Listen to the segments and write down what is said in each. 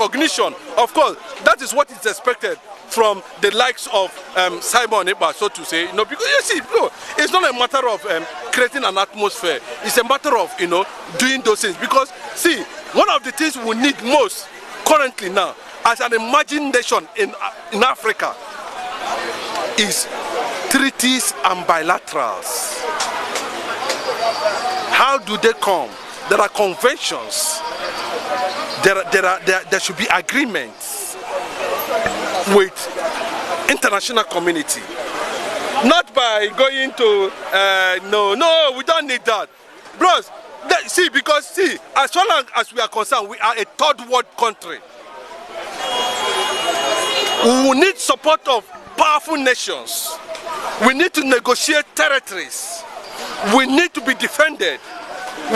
recognition. Of course, that is what is expected from the likes of Simon Ekpa, so to say, because you see, bro, it's not a matter of creating an atmosphere. It's a matter of, doing those things. Because, see, one of the things we need most currently now, as an emerging nation in Africa, is treaties and bilaterals. How do they come? There are conventions. There should be agreements with international community. Not by going to, no, we don't need that. Bros, because as far as we are concerned, we are a third world country. We will need support of powerful nations. We need to negotiate territories. We need to be defended.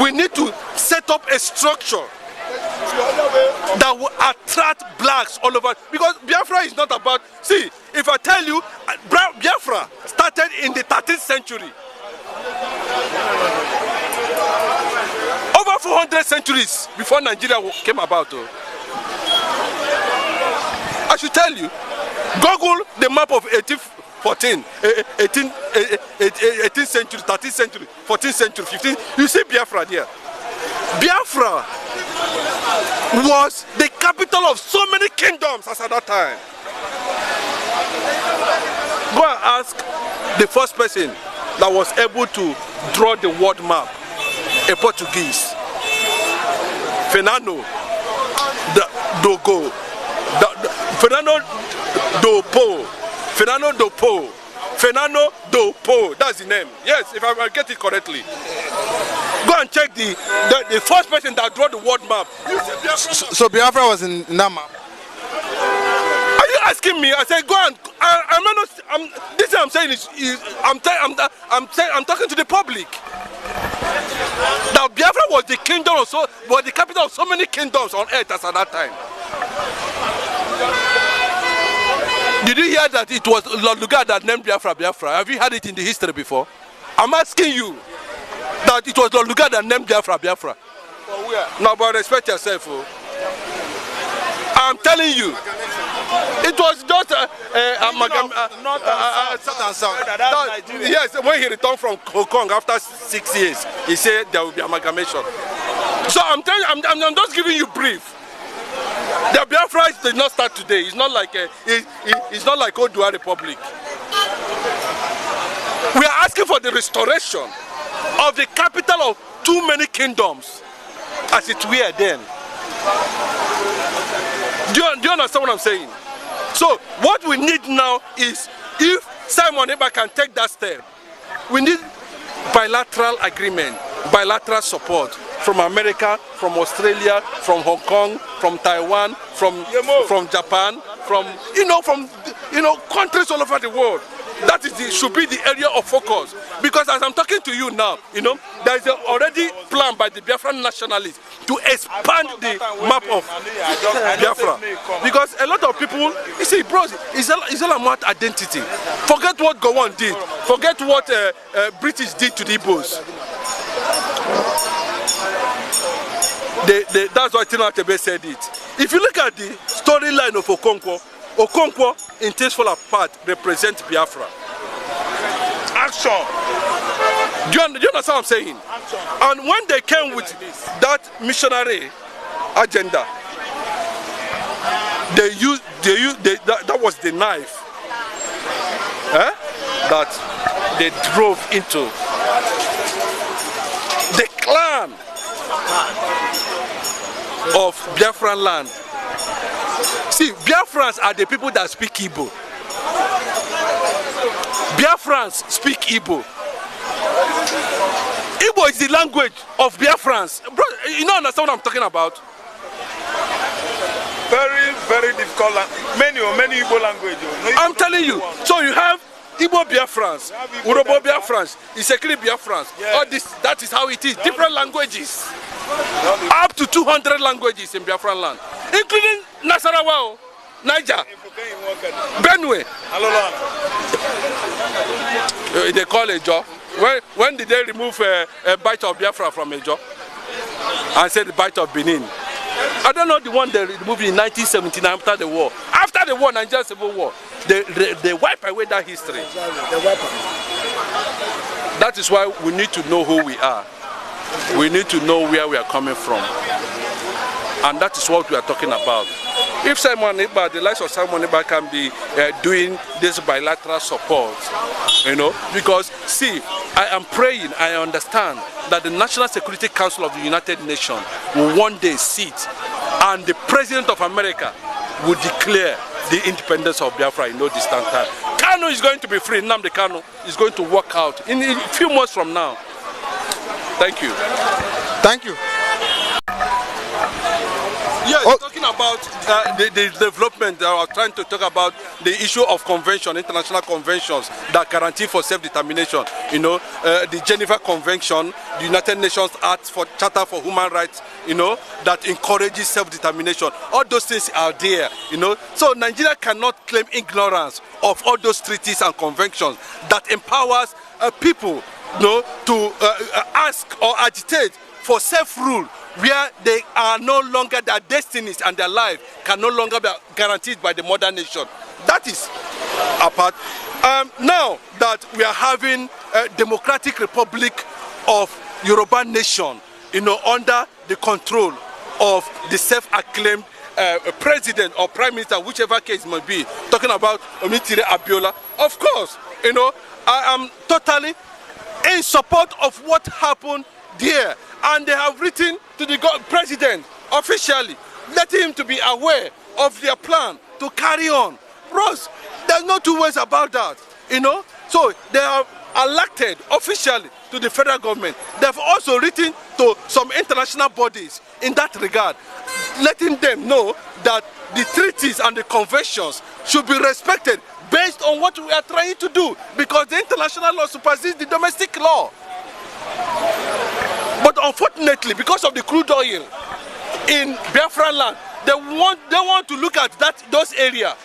We need to set up a structure that will attract blacks all over. Because Biafra is not about, if I tell you, Biafra started in the 13th century. Over 400 centuries before Nigeria came about. I should tell you, Google the map of 18th century, 13th century, 14th century, 15th. You see Biafra there. Biafra was the capital of so many kingdoms as at that time. Go and ask the first person that was able to draw the world map, a Portuguese. Fernando do Po, that's the name. Yes, if I get it correctly. Go and check the first person that drew the world map. So Biafra was in that map? Are you asking me? I said go and this I'm saying is I'm talking to the public. Now Biafra was the kingdom was the capital of so many kingdoms on earth as at that time. Did you hear that it was Lord Lugard that named Biafra Biafra? Have you heard it in the history before? I'm asking you that it was Lord Lugard that named Biafra Biafra. Now, but respect yourself. Oh. I'm telling you, it was just yes, when he returned from Hong Kong after 6 years, he said there will be amalgamation. So I'm telling you, I'm just giving you brief. The Biafra did not start today. It's not like it's not like Odua Republic. We are asking for the restoration of the capital of too many kingdoms, as it were then. Do you understand what I'm saying? So what we need now is, if Simon Ekpa can take that step, we need bilateral agreement, bilateral support from America, from Australia, from Hong Kong, from Taiwan, from Japan, from countries all over the world. That should be the area of focus. Because as I'm talking to you now, there is already plan by the Biafran nationalists to expand the map of Biafra. Because a lot of people, you see, bros, it's all about identity. Forget what Gowon did. Forget what British did to the Igbos. That's why Tinubu said it. If you look at the storyline of Okonkwo in Things Fall Apart represents Biafra. Action. Do you understand what I'm saying? Action. And when they came with that missionary agenda, that was the knife that they drove into the clan of Biafran land. See, Biafrans are the people that speak Igbo. Biafrans speak Igbo. Igbo is the language of Biafrans. Bro, you don't understand what I'm talking about? Very, very difficult. Many Igbo language. I'm telling you. So you have Igbo Biafrans, Urobo Biafrans, Isekiri Biafrans. Yeah. All this, that is how it is. Different languages. Up to 200 languages in Biafran land, including Nasarawa, Niger, Benue. They call a jaw. When did they remove a bite of Biafra from a jaw and say the bite of Benin? I don't know the one they removed in 1979 after the war. After the war, Nigerian Civil War, they wipe away that history. That is why we need to know who we are. We need to know where we are coming from. And that is what we are talking about. If Simon Ekpa, the likes of Simon Ekpa can be doing this bilateral support, because see, I am praying, I understand that the National Security Council of the United Nations will one day sit and the President of America will declare the independence of Biafra in no distant time. Kanu is going to be free. Nnamdi Kanu is going to work out in a few months from now. Thank you. Thank you. Yes, talking about the development, I was trying to talk about the issue of convention, international conventions that guarantee for self-determination. The Geneva Convention, the United Nations Charter for Human Rights, that encourages self-determination. All those things are there, So Nigeria cannot claim ignorance of all those treaties and conventions that empowers people, to ask or agitate for self-rule, where they are no longer, their destinies and their life can no longer be guaranteed by the modern nation. That is apart. Now that we are having a democratic republic of Yoruba nation, under the control of the self-acclaimed president or prime minister, whichever case it may be, talking about Omitire Abiola, of course, I am totally in support of what happened there. And they have written to the president officially, letting him to be aware of their plan to carry on. Bros, there's no two ways about that, So they have elected officially to the federal government. They've also written to some international bodies in that regard, letting them know that the treaties and the conventions should be respected based on what we are trying to do, because the international law supersedes the domestic law. But unfortunately, because of the crude oil in Biafra land, they want to look at those areas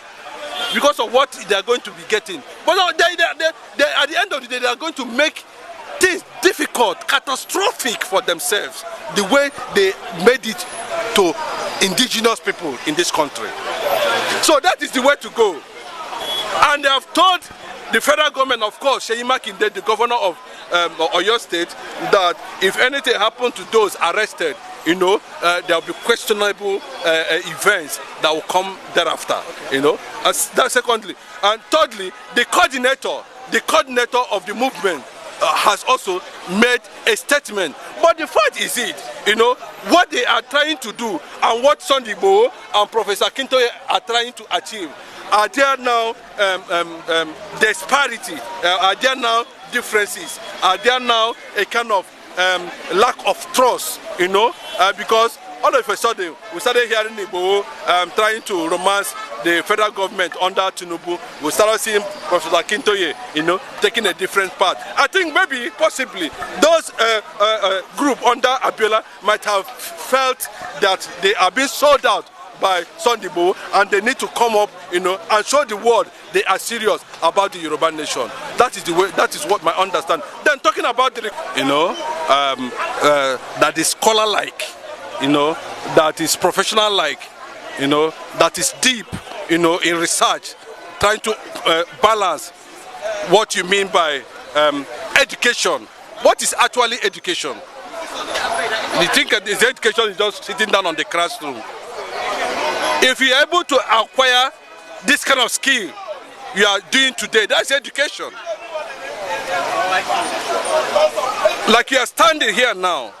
because of what they are going to be getting. But at the end of the day, they are going to make things difficult, catastrophic for themselves, the way they made it to indigenous people in this country. So that is the way to go. And they have told the federal government, of course, Seyi Makinde, the governor of Oyo State, that if anything happens to those arrested, there will be questionable events that will come thereafter. That's secondly. And thirdly, the coordinator of the movement has also made a statement. But the fact is what they are trying to do and what Sunday Igbo and Professor Akintoye are trying to achieve, are there now disparity? Are there now differences? Are there now a kind of lack of trust? Because all of a sudden we started hearing Igbo trying to romance the federal government under Tinubu. We started seeing Professor Akintoye, taking a different path. I think maybe, possibly, those group under Abiola might have felt that they are being sold out by Sunday Igbo, and they need to come up, and show the world they are serious about the Yoruba nation. That is the way. That is what my understanding. Then talking about the, that is scholar-like, that is professional-like, that is deep, in research, trying to balance what you mean by education. What is actually education? You think that this education is just sitting down on the classroom. If you're able to acquire this kind of skill you are doing today, that's education. Like you are standing here now,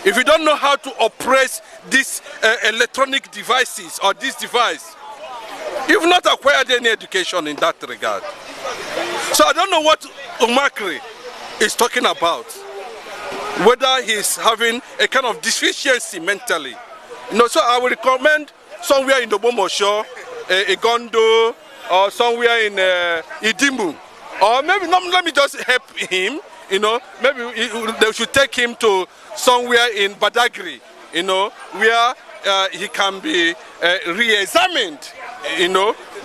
if you don't know how to operate these electronic devices or this device, you've not acquired any education in that regard. So I don't know what Umakri is talking about, whether he's having a kind of deficiency mentally. So I would recommend somewhere in the Bomosho, Igondo, or somewhere in Idimbu, or maybe let me just help him. Maybe they should take him to somewhere in Badagry, where he can be re-examined,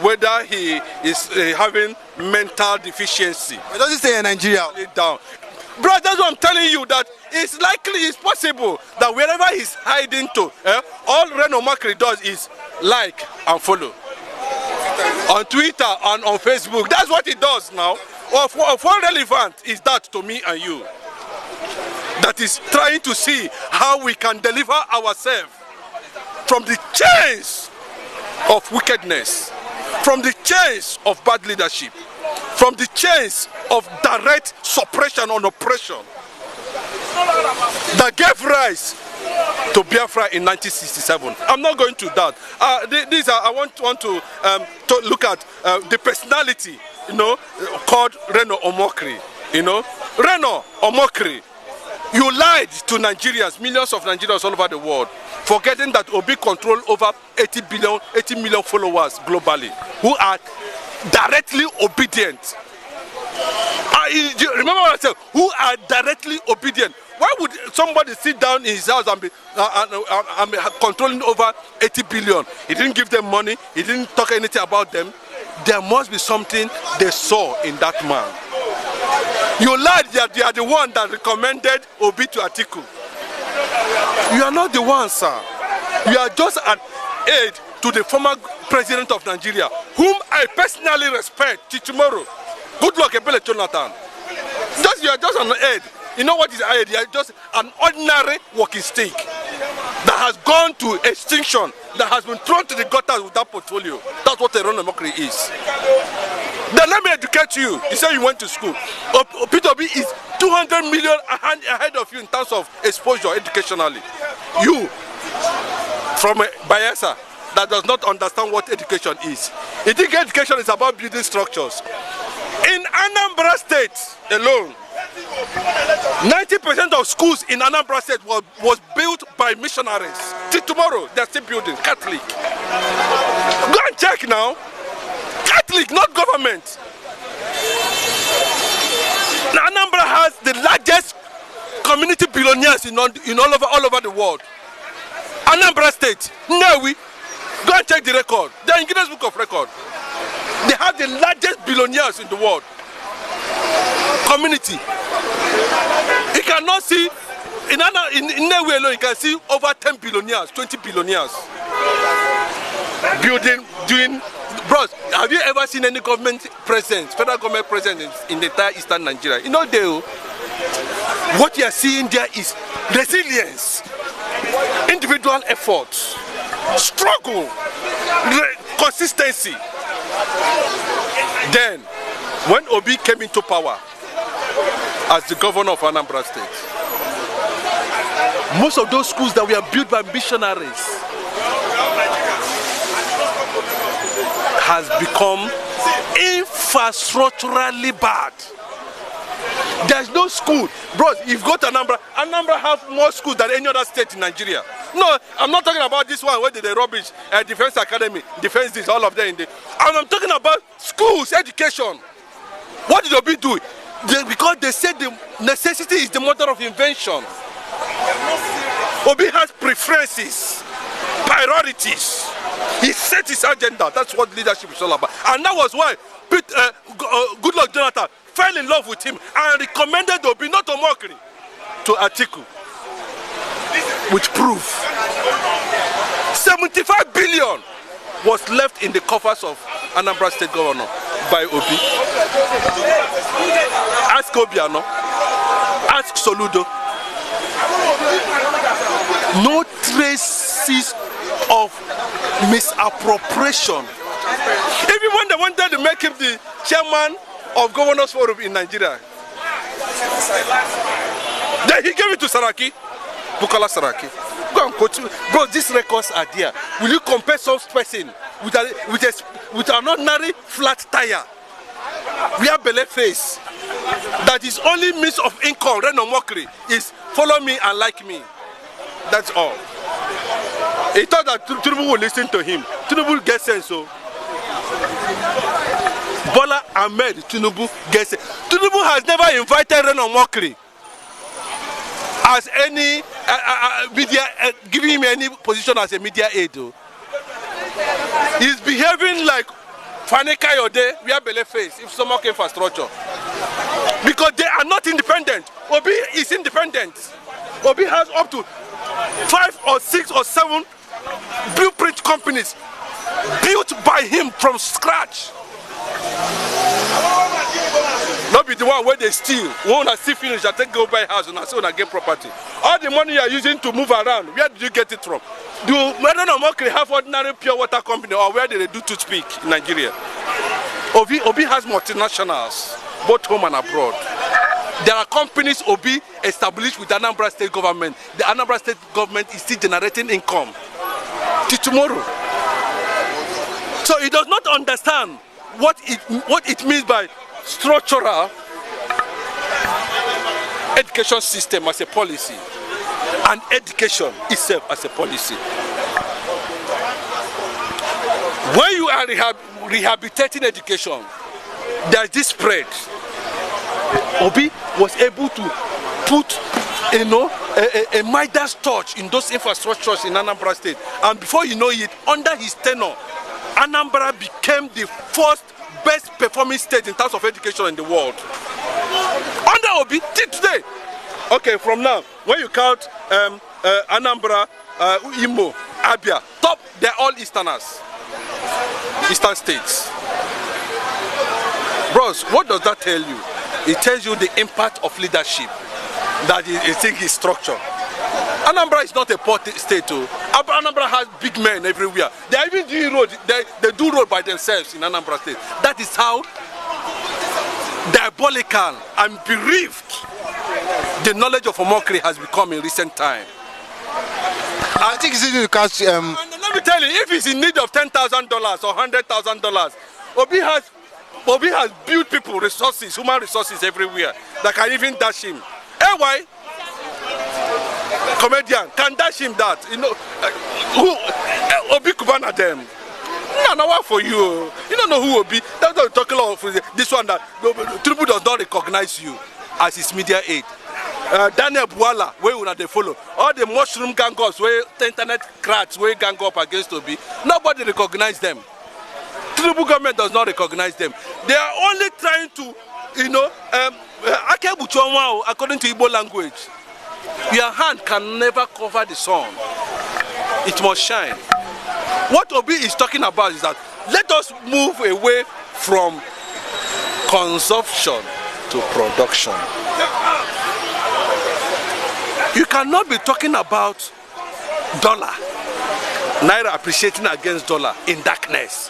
whether he is having mental deficiency. It doesn't stay in Nigeria. Down. Bro, that's what I'm telling you, that it's likely, it's possible that wherever he's hiding to, all Reno Omokri does is like and follow. On Twitter and on Facebook, that's what he does now. Of what relevant is that to me and you? That is trying to see how we can deliver ourselves from the chains of wickedness, from the chains of bad leadership, from the chains of direct suppression and oppression that gave rise to Biafra in 1967. I'm not going to that. I want to look at the personality, called Reno Omokri. Reno Omokri, you lied to Nigerians, millions of Nigerians all over the world, forgetting that Obi control over 80 million followers globally who are directly obedient. Remember what I said? Who are directly obedient. Why would somebody sit down in his house and be controlling over 80 billion? He didn't give them money. He didn't talk anything about them. There must be something they saw in that man. You lied that you are the one that recommended Obi to Atiku. You are not the one, sir. You are just an aide to the former president of Nigeria, whom I personally respect till tomorrow. Good luck, Ebele Jonathan. You are just an aide. You know what is aide? You are just an ordinary walking stick that has gone to extinction, that has been thrown to the gutter with that portfolio. That's what a Reno Omokri is. Then let me educate you. You say you went to school. P2B is 200 million ahead of you in terms of exposure educationally. You, from Biafra, that does not understand what education is. You think education is about building structures. In Anambra State alone, 90% of schools in Anambra State was built by missionaries. Till tomorrow, they're still building. Catholic. Go and check now. Catholic, not government. Now, Anambra has the largest community billionaires in all over the world. Anambra State, Newi, go and check the record. They're in Guinness Book of Record. They have the largest billionaires in the world. Community. You cannot see, in Newi alone, you can see over 10 billionaires, 20 billionaires. Doing, bros, have you ever seen any government presence, federal government presence in the entire eastern Nigeria? What you are seeing there is resilience, individual efforts, struggle, consistency. Then, when Obi came into power as the governor of Anambra State, most of those schools that were built by missionaries has become infrastructurally bad. There's no school. Bros, if you go to Anambra have more schools than any other state in Nigeria. No, I'm not talking about this one where they rubbish, Defense Academy, Defense this, all of them. I'm talking about schools, education. What did Obi do? Because they said the necessity is the mother of invention. Obi has preferences, priorities. He set his agenda. That's what leadership is all about. And that was why Goodluck Jonathan fell in love with him and recommended Obi, not Omokri, to Atiku. With proof. 75 billion was left in the coffers of Anambra State Governor by Obi. Ask Obiano. Ask Soludo. No traces of misappropriation. Even when they wanted to make him the chairman of Governors Forum in Nigeria, then he gave it to Saraki, Bukola Saraki. Go and quote. Bro, these records are there. Will you compare some person with an ordinary flat tire, rear belly face, that his only means of income, Reno Omokri, is follow me and like me? That's all. He thought that Tinubu would listen to him. Tinubu gets sense, so Bola Ahmed Tinubu gets it. Tinubu has never invited Reno Omokri as any media, giving him any position as a media aide. He's behaving like Fane Kayode, we have belly face, if someone infrastructure. because they are not independent. Obi is independent. Obi has up to 5 or 6 or 7 blueprint companies built by him from scratch. Not be the one where they steal. When I see finish, I take go buy house and I say when I get property. All the money you are using to move around, where did you get it from? Do Reno have ordinary pure water company, or where did they do toothpick in Nigeria? Obi has multinationals, both home and abroad. There are companies Obi established with the Anambra State government. The Anambra State government is still generating income till tomorrow. So he does not understand what it means by structural education system as a policy and education itself as a policy. When you are rehabilitating education, there's this spread. Obi was able to put, a Midas touch in those infrastructures in Anambra State, and before you know it, under his tenure, Anambra became the first best performing state in terms of education in the world. Under Obi, till today. Okay, from now, when you count Anambra, Imo, Abia, top, they're all Easterners. Eastern states. Bros, what does that tell you? It tells you the impact of leadership that you think is structure. Anambra is not a poor state too. Anambra has big men everywhere. They are even doing road. They do road by themselves in Anambra State. That is how diabolical and bereaved the knowledge of Omokri has become in recent time. I think it's easy to catch. And let me tell you, if he's in need of $10,000 or $100,000, Obi has built people, resources, human resources everywhere that can even dash him. Why? Comedian can dash him that. Obi Kubana them. No, what for you? You don't know who Obi. That's what we're talking about. This one that Tinubu does not recognize you as his media aid. Daniel Buala, where will they follow? All the mushroom gang ups, where the internet crats, where gang up against Obi. Nobody recognizes them. Tinubu government does not recognize them. They are only trying to, according to Igbo language, your hand can never cover the sun. It must shine. What Obi is talking about is that let us move away from consumption to production. You cannot be talking about dollar, naira appreciating against dollar in darkness.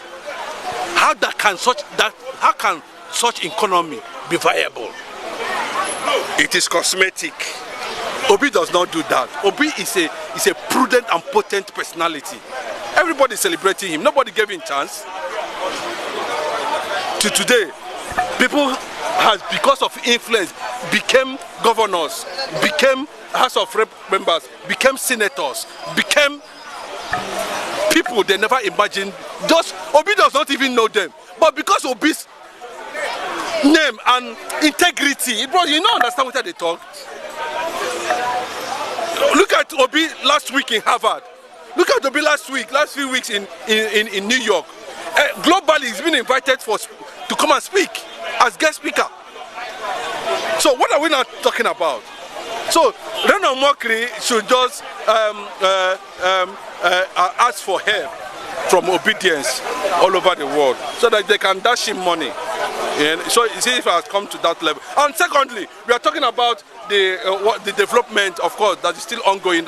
How can such economy be viable? It is cosmetic. Obi does not do that. Obi is a prudent and potent personality. Everybody is celebrating him. Nobody gave him a chance. To today, people has, because of influence, became governors, became House of Rep members, became senators, became people they never imagined. Just Obi does not even know them. But because Obi's name and integrity, bro, you don't understand what they talk. Look at Obi last week in Harvard. Look at Obi last few weeks in New York. Globally, he's been invited to come and speak as guest speaker. So what are we not talking about? So Reno Mokri should just ask for help from obedience all over the world so that they can dash him money. And so you see if it has come to that level. And secondly, we are talking about the development, of course, that is still ongoing.